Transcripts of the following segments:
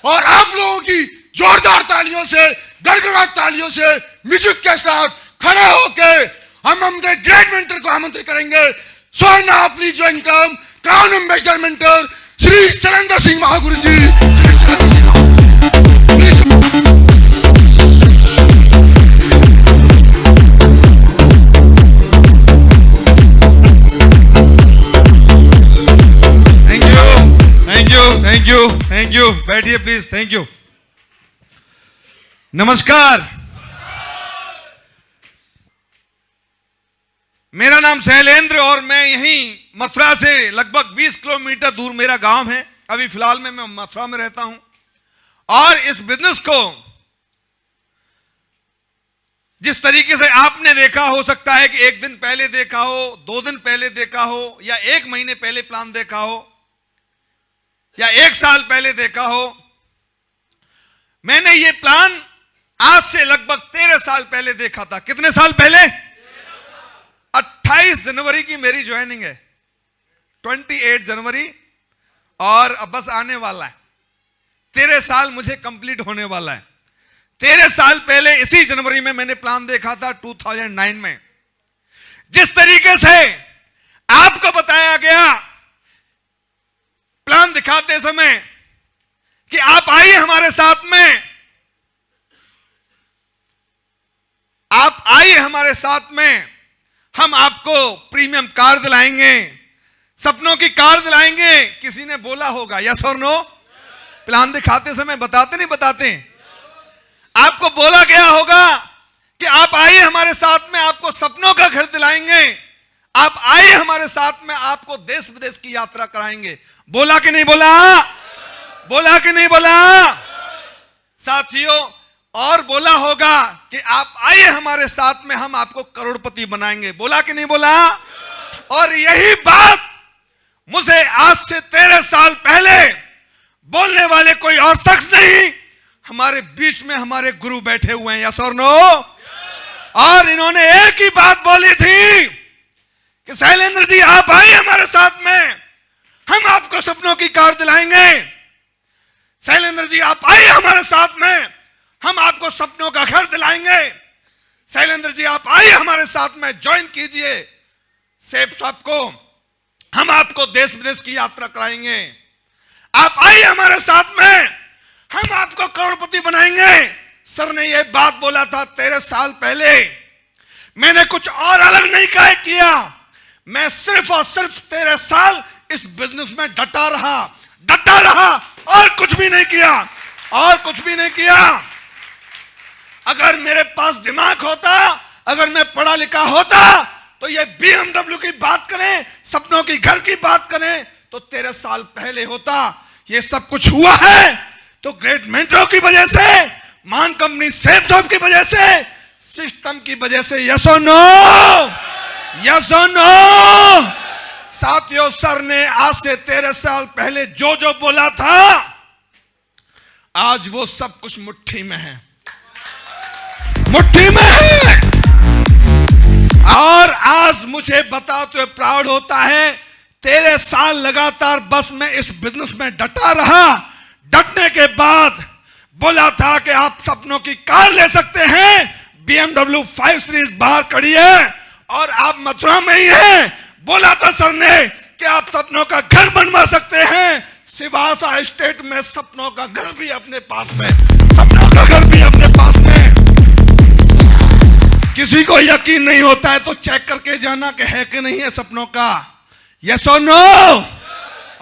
और आप लोगों की जोरदार तालियों से, गड़गड़ाहट तालियों से, म्यूजिक के साथ खड़े होके हम अपने ग्रेट मेंटर को आमंत्रित करेंगे। So now please join come crown ambassador mentor Shri Shailendra Singh Mahaguru ji. Shri Shailendra Singh Mahaguru ji, thank you. बैठिए प्लीज। Thank you. नमस्कार, मेरा नाम शैलेंद्र और मैं यहीं मथुरा से लगभग 20 किलोमीटर दूर मेरा गांव है। अभी फिलहाल में मैं मथुरा में रहता हूं और इस बिजनेस को जिस तरीके से आपने देखा, हो सकता है कि एक दिन पहले देखा हो, 2 दिन पहले देखा हो, या 1 महीने पहले प्लान देखा हो, या 1 साल पहले देखा हो। मैंने ये प्लान आज से लगभग 13 साल पहले देखा था। कितने साल पहले? 28 जनवरी की मेरी ज्वाइनिंग है, 28 जनवरी, और अब बस आने वाला है 13 साल मुझे कंप्लीट होने वाला है। 13 साल पहले इसी जनवरी में मैंने प्लान देखा था 2009 में। जिस तरीके से आपको बताया गया प्लान दिखाते समय कि आप आइए हमारे साथ में, आप आइए हमारे साथ में, हम आपको प्रीमियम कार दिलाएंगे, सपनों की कार दिलाएंगे। किसी ने बोला होगा यस और नो? प्लान दिखाते समय बताते नहीं बताते? आपको बोला गया होगा कि आप आइए हमारे साथ में, आपको सपनों का घर दिलाएंगे, आप आइए हमारे साथ में, आपको देश विदेश की यात्रा कराएंगे। बोला कि नहीं बोला? बोला कि नहीं बोला? साथियों, और बोला होगा कि आप आइए हमारे साथ में, हम आपको करोड़पति बनाएंगे। बोला कि नहीं बोला? और यही बात मुझे आज से 13 साल पहले बोलने वाले कोई और शख्स नहीं, हमारे बीच में हमारे गुरु बैठे हुए हैं। यस और नो? और इन्होंने एक ही बात बोली थी कि शैलेंद्र जी आप आइए हमारे साथ में, हम आपको सपनों की कार दिलाएंगे। शैलेंद्र जी आप आइए हमारे साथ में, हम आपको सपनों का घर दिलाएंगे। शैलेंद्र जी आप आइए हमारे साथ में, ज्वाइन कीजिए सेफ साहब को, हम आपको देश विदेश की यात्रा कराएंगे। आप आइए हमारे साथ में, हम आपको करोड़पति बनाएंगे। सर ने यह बात बोला था 13 साल पहले। मैंने कुछ और अलग नहीं किया, मैं सिर्फ और सिर्फ 13 साल इस बिजनेस में डटा रहा और कुछ भी नहीं किया, और कुछ भी नहीं किया। अगर मेरे पास दिमाग होता, अगर मैं पढ़ा लिखा होता, तो ये BMW की बात करें, सपनों की घर की बात करें, तो 13 साल पहले होता। ये सब कुछ हुआ है तो ग्रेट मेंटरों की वजह से, महान कंपनी सेफ जॉब की वजह से, सिस्टम की वजह से। यस और नो? यस और नो? साथियों, सर ने आज से 13 साल पहले जो जो बोला था, आज वो सब कुछ मुट्ठी में है, मुट्ठी में है। और आज मुझे बताते हुए प्राउड होता है, 13 साल लगातार बस मैं इस बिजनेस में डटा रहा। डटने के बाद बोला था कि आप सपनों की कार ले सकते हैं, BMW 5 सीरीज बाहर खड़ी है और आप मथुरा में ही हैं। बोला था सर ने कि आप सपनों का घर बनवा सकते हैं, सिवासा स्टेट में सपनों का घर भी अपने पास में, सपनों का घर भी अपने पास में। किसी को यकीन नहीं होता है तो चेक करके जाना कि है कि नहीं है सपनों का। यस और नो?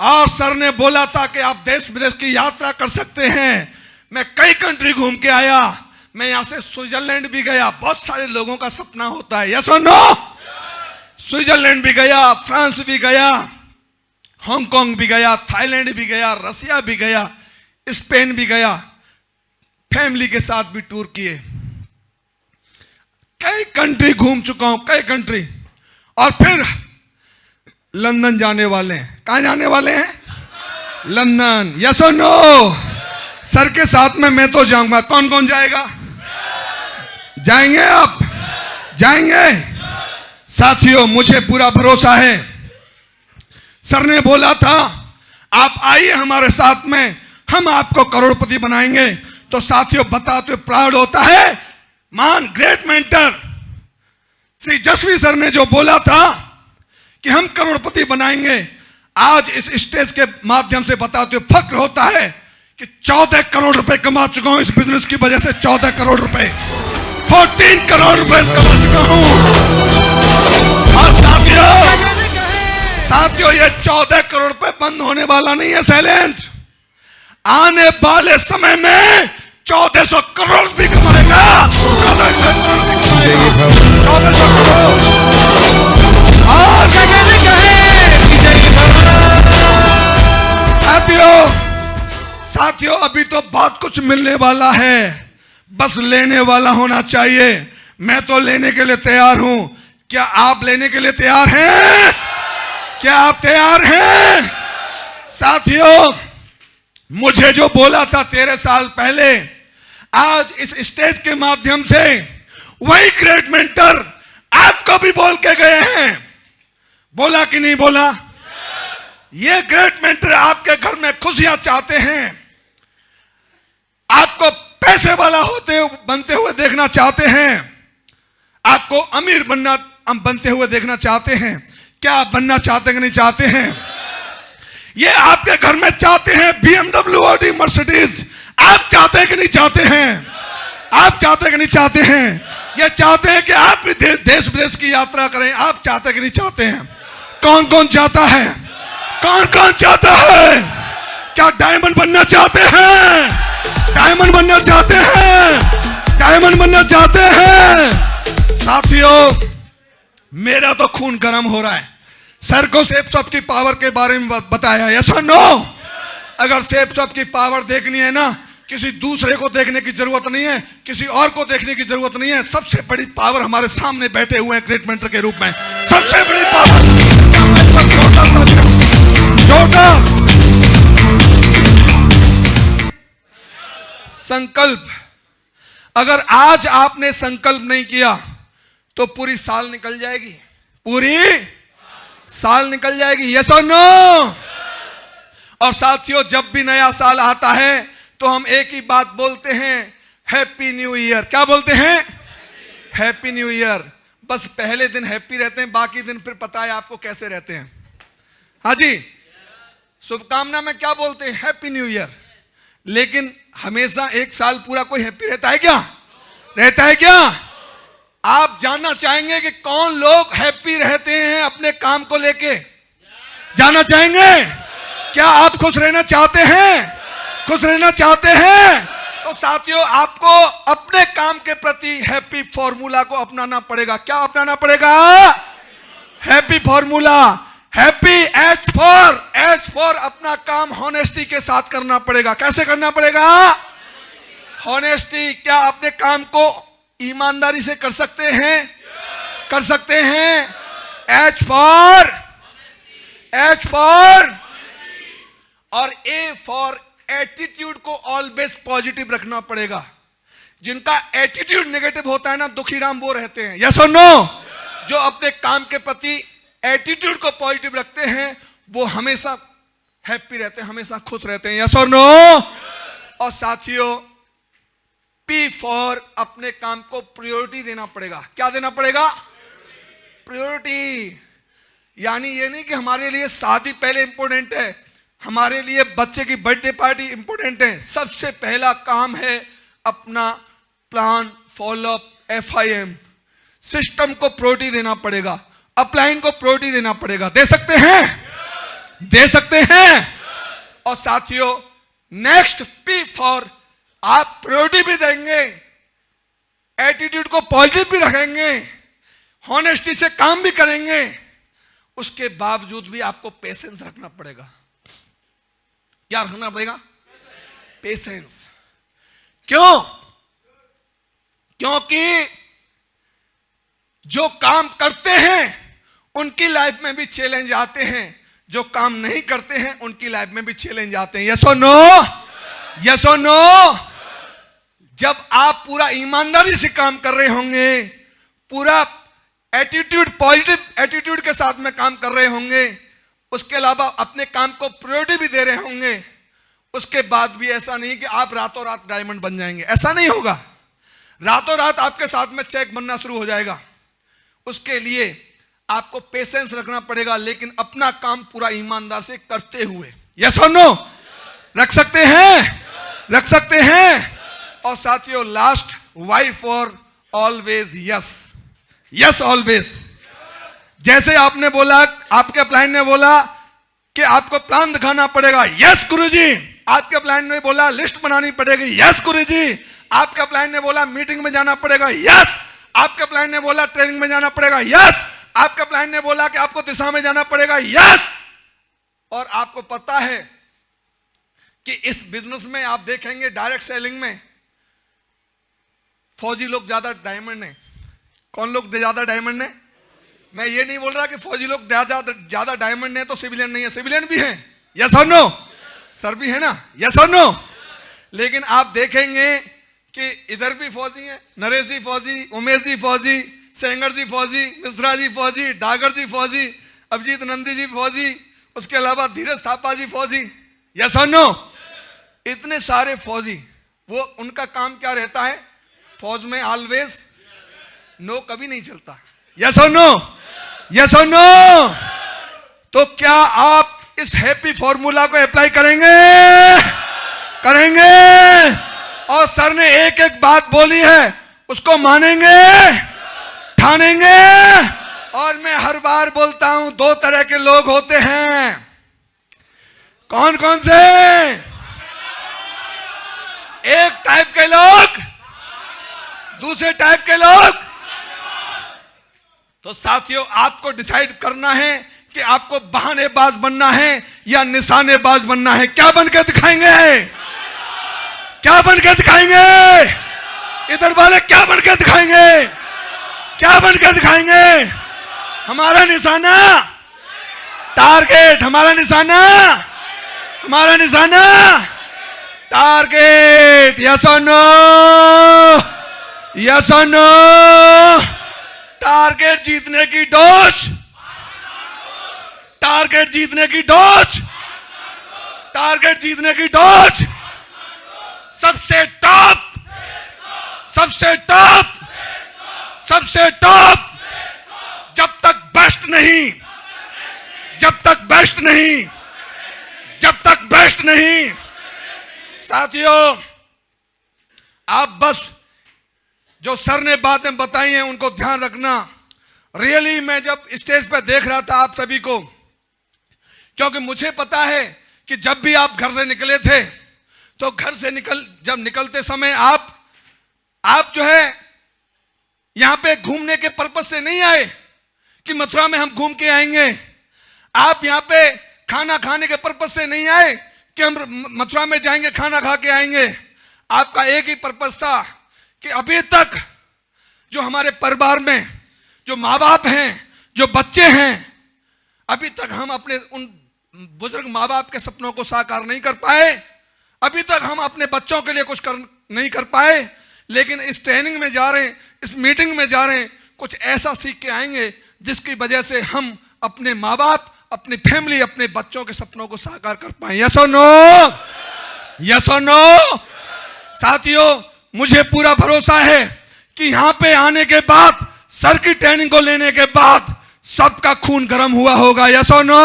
और सर ने बोला था कि आप देश विदेश की यात्रा कर सकते हैं। मैं कई कंट्री घूम के आया, मैं यहां से स्विट्जरलैंड भी गया। बहुत सारे लोगों का सपना होता है। यस और नो? स्विट्जरलैंड भी गया, फ्रांस भी गया, हांगकांग भी गया, थाईलैंड भी गया, रसिया भी गया, स्पेन भी गया, फैमिली के साथ भी टूर किए। कई कंट्री घूम चुका हूं, कई कंट्री। और फिर लंदन जाने वाले हैं। कहां जाने वाले हैं? लंदन। यस और नो? सर के साथ में मैं तो जाऊंगा। कौन कौन जाएगा? जाएंगे आप? जाएंगे? साथियों, मुझे पूरा भरोसा है। सर ने बोला था आप आइए हमारे साथ में, हम आपको करोड़पति बनाएंगे। तो साथियों, बताते हुए प्राउड होता है, मान ग्रेट मेंटर श्री जसवी सर ने जो बोला था कि हम करोड़पति बनाएंगे, आज इस स्टेज के माध्यम से बताते हुए फक्र होता है कि 14 करोड़ रुपए कमा चुका हूं इस बिजनेस की वजह से। 14 करोड़ रुपए, 14 करोड़ रुपए कमा चुका हूं। और साथियों, ये 14 करोड़ रुपए बंद होने वाला नहीं है शैलेंद्र। आने वाले समय में 1400 करोड़ भी कमाएगा। 1400 करोड़। और साथियों, अभी तो बहुत कुछ मिलने वाला है, बस लेने वाला होना चाहिए। मैं तो लेने के लिए तैयार हूं। क्या आप लेने के लिए तैयार हैं? क्या आप तैयार हैं? साथियों, मुझे जो बोला था 13 साल पहले, आज इस स्टेज के माध्यम से वही ग्रेट मेंटर आपको भी बोल के गए हैं। बोला कि नहीं बोला? ये ग्रेट मेंटर आपके घर में खुशियां चाहते हैं, आपको पैसे वाला बनते हुए देखना चाहते हैं, आपको अमीर बनते हुए देखना चाहते हैं। क्या आप बनना चाहते कि नहीं चाहते हैं? ये आपके घर में चाहते हैं BMW, ऑडी, मर्सिडीज। आप चाहते हैं कि नहीं चाहते हैं? आप चाहते हैं कि नहीं चाहते हैं? ये चाहते हैं कि आप भी देश विदेश की यात्रा करें। आप चाहते हैं कि नहीं चाहते हैं? कौन कौन चाहता है? कौन कौन चाहता है? क्या डायमंड बनना चाहते हैं? डायमंड बनना चाहते हैं? डायमंड बनना चाहते हैं? साथियों, मेरा तो खून गर्म हो रहा है। सर को सेप्स ऑफ की पावर के बारे में बताया, यस और नो? अगर सेप्स ऑफ की पावर देखनी है ना, किसी दूसरे को देखने की जरूरत नहीं है, किसी और को देखने की जरूरत नहीं है। सबसे बड़ी पावर हमारे सामने बैठे हुए हैं ग्रेट मेंटर के रूप में। सबसे बड़ी पावर। संकल्प, अगर आज आपने संकल्प नहीं किया तो पूरी साल निकल जाएगी। पूरी साल निकल जाएगी, यस और नो? और साथियों, जब भी नया साल आता है तो हम एक ही बात बोलते हैं, हैप्पी न्यू ईयर। क्या बोलते हैं? Happy new year. बस पहले दिन हैप्पी रहते हैं, बाकी दिन फिर पता है आपको कैसे रहते हैं। हाँ जी, शुभकामना में क्या बोलते हैं? Happy new year. लेकिन हमेशा एक साल पूरा कोई हैप्पी रहता है क्या? रहता है क्या? आप जानना चाहेंगे कि कौन लोग हैप्पी रहते हैं अपने काम को लेके? जानना चाहेंगे? क्या आप खुश रहना चाहते हैं? खुश रहना चाहते हैं? तो साथियों, आपको अपने काम के प्रति हैप्पी फॉर्मूला को अपनाना पड़ेगा। क्या अपनाना पड़ेगा? Happy formula. Happy H for अपना काम हॉनेस्टी के साथ करना पड़ेगा। कैसे करना पड़ेगा? हॉनेस्टी। क्या अपने काम को ईमानदारी से कर सकते हैं? कर सकते हैं। एच फॉर और ए फॉर एटीट्यूड को ऑलवेज पॉजिटिव रखना पड़ेगा। जिनका एटीट्यूड नेगेटिव होता है ना, दुखीराम वो रहते हैं, यस और नो? जो अपने काम के प्रति एटीट्यूड को पॉजिटिव रखते हैं वो हमेशा हैप्पी रहते हैं, हमेशा खुश रहते हैं, यस और नो? और साथियों, पी फॉर अपने काम को प्रायोरिटी देना पड़ेगा। क्या देना पड़ेगा? प्रायोरिटी। यानी ये नहीं कि हमारे लिए शादी पहले इंपॉर्टेंट है, हमारे लिए बच्चे की बर्थडे पार्टी इंपॉर्टेंट है। सबसे पहला काम है अपना प्लान, फॉलोअप, FIM सिस्टम को प्रायोरिटी देना पड़ेगा। अपलाइन को प्रायोरिटी देना पड़ेगा। दे सकते हैं? दे सकते हैं। और साथियों, नेक्स्ट पी फॉर आप प्रायोरिटी भी देंगे, एटीट्यूड को पॉजिटिव भी रखेंगे, हॉनेस्टी से काम भी करेंगे, उसके बावजूद भी आपको पेशेंस रखना पड़ेगा। क्या रखना पड़ेगा? पेशेंस। क्यों? क्योंकि जो काम करते हैं उनकी लाइफ में भी चैलेंज आते हैं, जो काम नहीं करते हैं उनकी लाइफ में भी चैलेंज आते हैं, यस और नो? यस और नो? जब आप पूरा ईमानदारी से काम कर रहे होंगे, पूरा एटीट्यूड, पॉजिटिव एटीट्यूड के साथ में काम कर रहे होंगे, उसके अलावा अपने काम को प्रायोरिटी भी दे रहे होंगे, उसके बाद भी ऐसा नहीं कि आप रातों रात डायमंड बन जाएंगे, ऐसा नहीं होगा। रातों रात आपके साथ में चेक बनना शुरू हो जाएगा। उसके लिए आपको पेशेंस रखना पड़ेगा, लेकिन अपना काम पूरा ईमानदार से करते हुए। यस और नो? रख सकते हैं? रख सकते हैं। और साथियों, last, Y for always yes. Yes always. जैसे आपने बोला, आपके अपलाइन ने बोला कि आपको प्लान दिखाना पड़ेगा, यस गुरुजी। आपके अपलाइन ने बोला लिस्ट बनानी पड़ेगी, यस गुरुजी। आपके अपलाइन ने बोला मीटिंग में जाना पड़ेगा, यस। आपके अपलाइन ने बोला ट्रेनिंग में जाना पड़ेगा, यस। आपके अपलाइन ने बोला कि आपको दिशा में जाना पड़ेगा, यस। और आपको पता है कि इस बिजनेस में आप देखेंगे, डायरेक्ट सेलिंग में फौजी लोग ज्यादा डायमंड है। कौन लोग ज्यादा डायमंड है? मैं ये नहीं बोल रहा कि फौजी लोग ज्यादा डायमंड है तो सिविलियन नहीं है, सिविलियन भी हैं। यस और नो? सर भी है ना? यस और नो? लेकिन आप देखेंगे कि इधर भी फौजी हैं, नरेश जी फौजी, उमेश जी फौजी, सेंगर जी फौजी, मिश्रा जी फौजी, डागर जी फौजी, अभिजीत नंदी जी फौजी, उसके अलावा धीरज थापा जी फौजी। यस और नो? इतने सारे फौजी, वो उनका काम क्या रहता है? फौज में ऑलवेज नो कभी नहीं चलता। यस और नो? यस और नो? तो क्या आप इस हैप्पी फॉर्मूला को अप्लाई करेंगे? करेंगे? और सर ने एक एक बात बोली है, उसको मानेंगे, ठानेंगे। और मैं हर बार बोलता हूं, दो तरह के लोग होते हैं। कौन कौन से? एक टाइप के लोग, दूसरे टाइप के लोग। तो साथियों, आपको डिसाइड करना है कि आपको बहानेबाज बनना है या निशानेबाज बनना है। क्या बन के दिखाएंगे? क्या बन के दिखाएंगे? इधर वाले क्या बन के दिखाएंगे? क्या बन के दिखाएंगे? हमारा निशाना टारगेट, हमारा निशाना, हमारा निशाना टारगेट। यस और नो? यस और नो? टारगेट जीतने की डोज, टारगेट जीतने की डोज, टारगेट जीतने की डोज। सबसे टॉप, सबसे टॉप, सबसे टॉप। जब तक बेस्ट नहीं, जब तक बेस्ट नहीं, जब तक बेस्ट नहीं। साथियों, आप बस जो सर ने बातें बताई हैं उनको ध्यान रखना। रियली मैं जब स्टेज पर देख रहा था आप सभी को, क्योंकि मुझे पता है कि जब भी आप घर से निकले थे, तो घर से जब निकलते समय आप जो है यहां पे घूमने के पर्पस से नहीं आए कि मथुरा में हम घूम के आएंगे। आप यहां पे खाना खाने के पर्पस से नहीं आए कि हम मथुरा में जाएंगे खाना खा के आएंगे। आपका एक ही पर्पस था कि अभी तक जो हमारे परिवार में जो माँ बाप हैं, जो बच्चे हैं, अभी तक हम अपने उन बुजुर्ग माँ बाप के सपनों को साकार नहीं कर पाए। अभी तक हम अपने बच्चों के लिए कुछ नहीं कर पाए। लेकिन इस ट्रेनिंग में जा रहे हैं, इस मीटिंग में जा रहे हैं, कुछ ऐसा सीख के आएंगे जिसकी वजह से हम अपने माँ बाप, अपनी फैमिली, अपने बच्चों के सपनों को साकार कर पाए। यस और नो? यस और नो? साथियों, मुझे पूरा भरोसा है कि यहां पे आने के बाद, सर की ट्रेनिंग को लेने के बाद सबका खून गर्म हुआ होगा। यस और नो?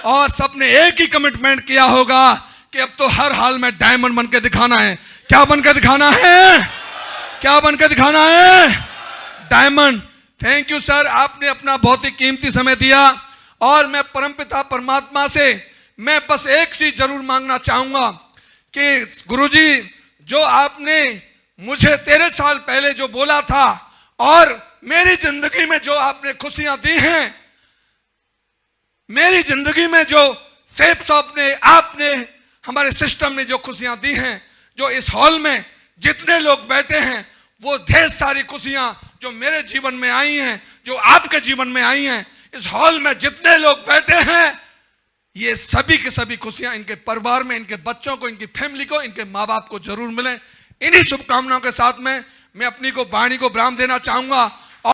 और सबने एक ही कमिटमेंट किया होगा कि अब तो हर हाल में डायमंड बन के दिखाना है। क्या बन के दिखाना है? क्या बन के दिखाना है? डायमंड। थैंक यू सर, आपने अपना बहुत ही कीमती समय दिया। और मैं परमपिता परमात्मा से मैं बस एक चीज जरूर मांगना चाहूंगा कि गुरुजी, जो आपने मुझे 13 साल पहले जो बोला था और मेरी जिंदगी में जो आपने खुशियां दी हैं, मेरी जिंदगी में जो सेफ आपने हमारे सिस्टम में जो खुशियां दी हैं, जो इस हॉल में जितने लोग बैठे हैं, वो ढेर सारी खुशियां जो मेरे जीवन में आई हैं, जो आपके जीवन में आई हैं, इस हॉल में जितने लोग बैठे हैं, ये सभी की सभी खुशियां इनके परिवार में, इनके बच्चों को, इनकी फैमिली को, इनके माँ बाप को जरूर मिले। इन्हीं शुभकामनाओं के साथ में मैं अपनी को वाणी को विराम देना चाहूंगा।